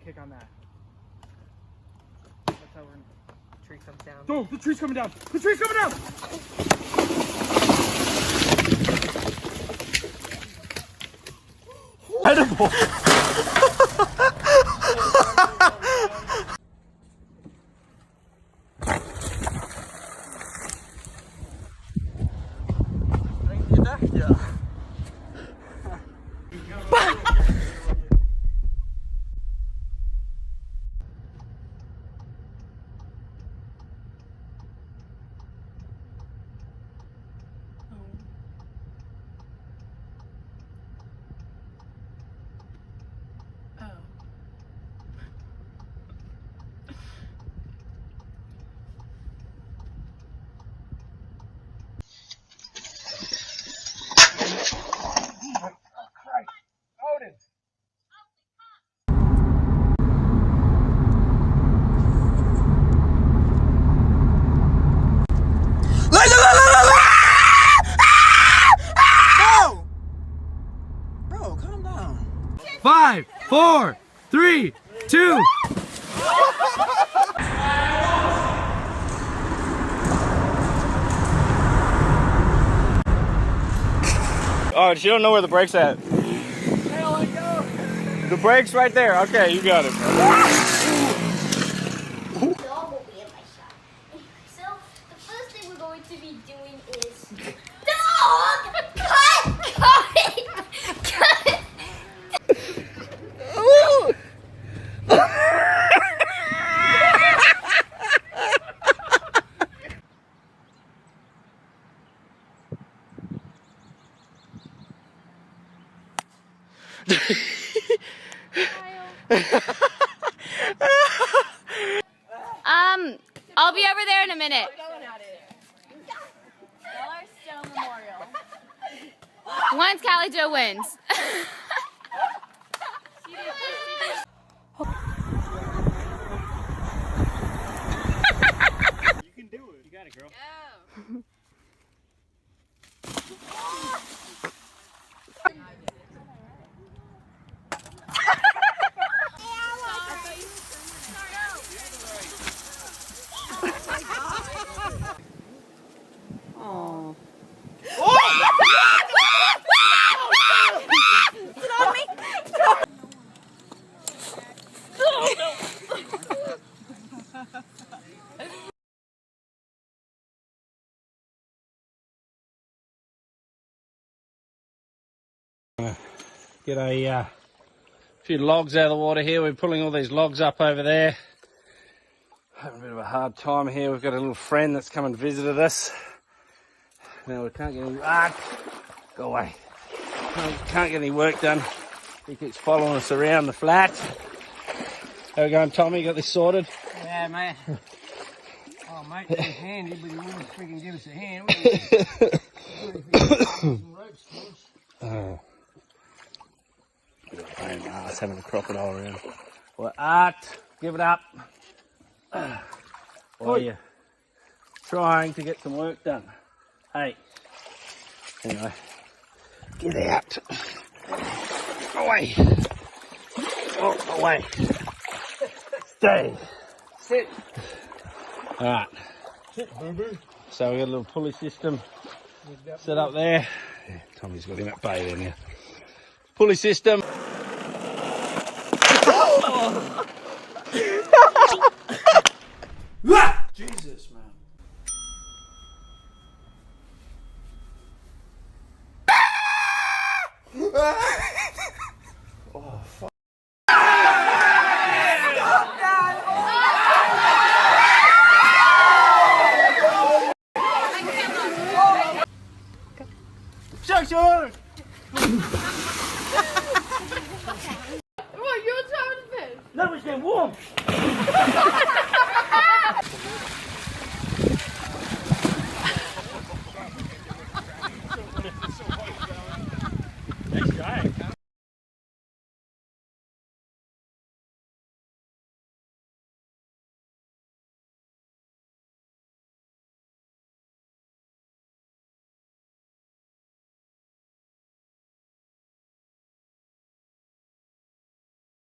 kick on that. That's how we're gonna... The tree comes down. Oh, the tree's coming down! The tree's coming down! Edible! Bro, calm down. 5, 4, 3, 2. Oh, she don't know where the brake's at. The brake's right there. Okay, you got it. Dog will be in my shot. So the first thing we're going to be doing is dog. Cut. I'll be over there in a minute. Once Callie Jo wins. You can do it. You got it, girl. Get a few logs out of the water here. We're pulling all these logs up over there. Having a bit of a hard time here. We've got a little friend that's come and visited us. Now we can't get any... go away. No, can't get any work done. He keeps following us around the flat. How we going, Tommy? Got this sorted? Yeah, mate. Oh, mate, that was handy, but you wouldn't freaking give us a hand. Pain in the ass having a crocodile around. Well, Art, give it up. While you're trying to get some work done. Hey. Anyway, get out. Away. Oh, away. Stay. Sit. All right. Sit, boo-boo. So we got a little pulley system set up there. Yeah, Tommy's got him at bay there now. Pulley system. Jesus, man. Oh, fuck. Sure. What, you're trying to fish? No, it's getting warm.